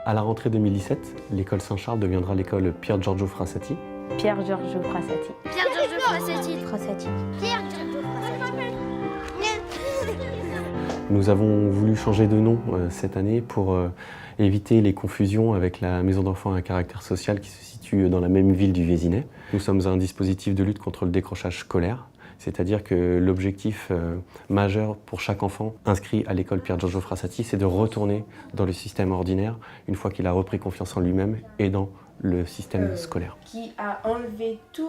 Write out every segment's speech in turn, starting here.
À la rentrée 2017, l'école Saint-Charles deviendra l'école Pier Giorgio Frassati. Pier Giorgio Frassati. Pier Giorgio Frassati. Frassati. Pier Giorgio Frassati. Nous avons voulu changer de nom cette année pour éviter les confusions avec la maison d'enfants à caractère social qui se situe dans la même ville du Vésinet. Nous sommes un dispositif de lutte contre le décrochage scolaire, c'est-à-dire que l'objectif majeur pour chaque enfant inscrit à l'école Pier Giorgio Frassati, c'est de retourner dans le système ordinaire une fois qu'il a repris confiance en lui-même et dans le système scolaire. Qui a enlevé toutes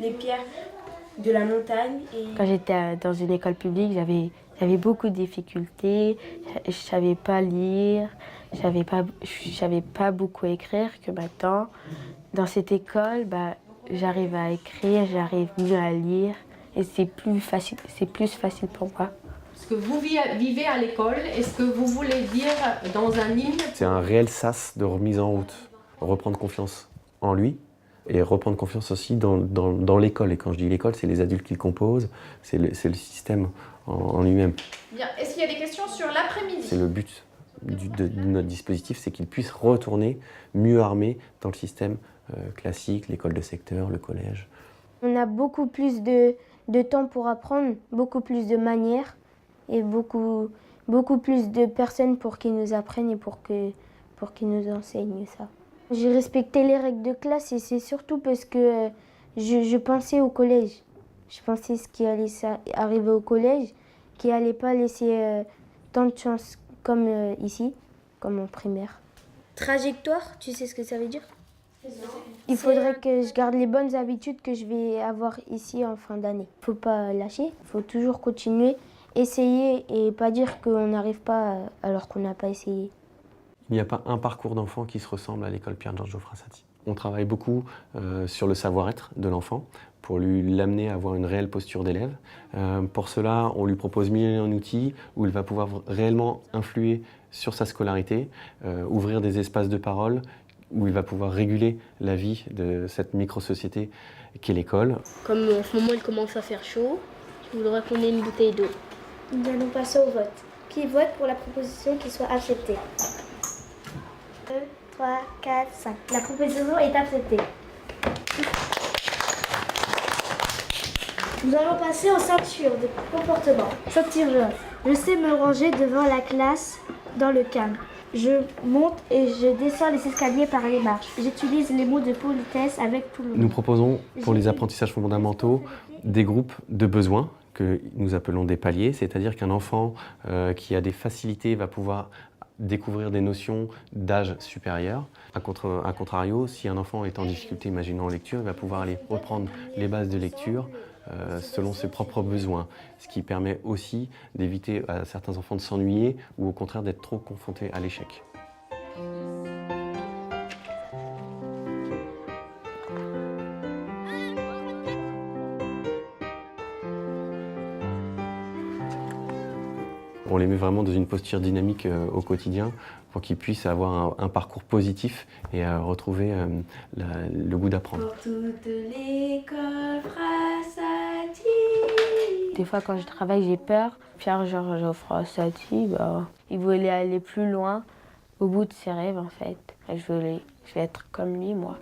les pierres de la montagne. Quand j'étais dans une école publique, j'avais beaucoup de difficultés, je savais pas lire, je savais pas beaucoup écrire, que maintenant, dans cette école, j'arrive à écrire, j'arrive mieux à lire et c'est plus facile pour moi. Ce que vous vivez à l'école, est-ce que vous voulez dire dans un hymne? C'est un réel sas de remise en route, reprendre confiance en lui et reprendre confiance aussi dans l'école. Et quand je dis l'école, c'est les adultes qui le composent, c'est le système en lui-même. Bien. Est-ce qu'il y a des questions sur l'après-midi? C'est le but de notre dispositif, c'est qu'il puisse retourner mieux armé dans le système classique, l'école de secteur, le collège. On a beaucoup plus de temps pour apprendre, beaucoup plus de manières et beaucoup plus de personnes pour qu'ils nous apprennent et pour qu'ils nous enseignent ça. J'ai respecté les règles de classe et c'est surtout parce que je pensais au collège. Je pensais ce qui allait arriver au collège, qui allait pas laisser tant de chance comme ici, comme en primaire. Trajectoire, tu sais ce que ça veut dire? Il faudrait que je garde les bonnes habitudes que je vais avoir ici en fin d'année. Il ne faut pas lâcher, il faut toujours continuer, essayer et pas dire qu'on n'arrive pas alors qu'on n'a pas essayé. Il n'y a pas un parcours d'enfant qui se ressemble à l'école Pier Giorgio Frassati. On travaille beaucoup sur le savoir-être de l'enfant pour l'amener à avoir une réelle posture d'élève. Pour cela, on lui propose mille et un outils où il va pouvoir réellement influer sur sa scolarité, ouvrir des espaces de parole, où il va pouvoir réguler la vie de cette micro-société qu'est l'école. Comme en ce moment il commence à faire chaud, je voudrais qu'on ait une bouteille d'eau. Nous allons passer au vote. Qui vote pour la proposition qui soit acceptée? 2, 3, 4, 5. La proposition est acceptée. Nous allons passer aux ceintures de comportement. Ceinture jaune. Je sais me ranger devant la classe dans le calme. Je monte et je descends les escaliers par les marches. J'utilise les mots de politesse avec tout le monde. Nous proposons pour les apprentissages fondamentaux des groupes de besoins que nous appelons des paliers, c'est-à-dire qu'un enfant qui a des facilités va pouvoir découvrir des notions d'âge supérieur. A contrario, si un enfant est en difficulté, imaginons en lecture, il va pouvoir aller reprendre les bases de lecture selon ses propres besoins, ce qui permet aussi d'éviter à certains enfants de s'ennuyer ou au contraire d'être trop confrontés à l'échec. On les met vraiment dans une posture dynamique au quotidien pour qu'ils puissent avoir un parcours positif et retrouver le goût d'apprendre. Pour toute l'école Frassati. Des fois, quand je travaille, j'ai peur. Pier Giorgio Frassati, il voulait aller plus loin, au bout de ses rêves, en fait. Je vais être comme lui, moi.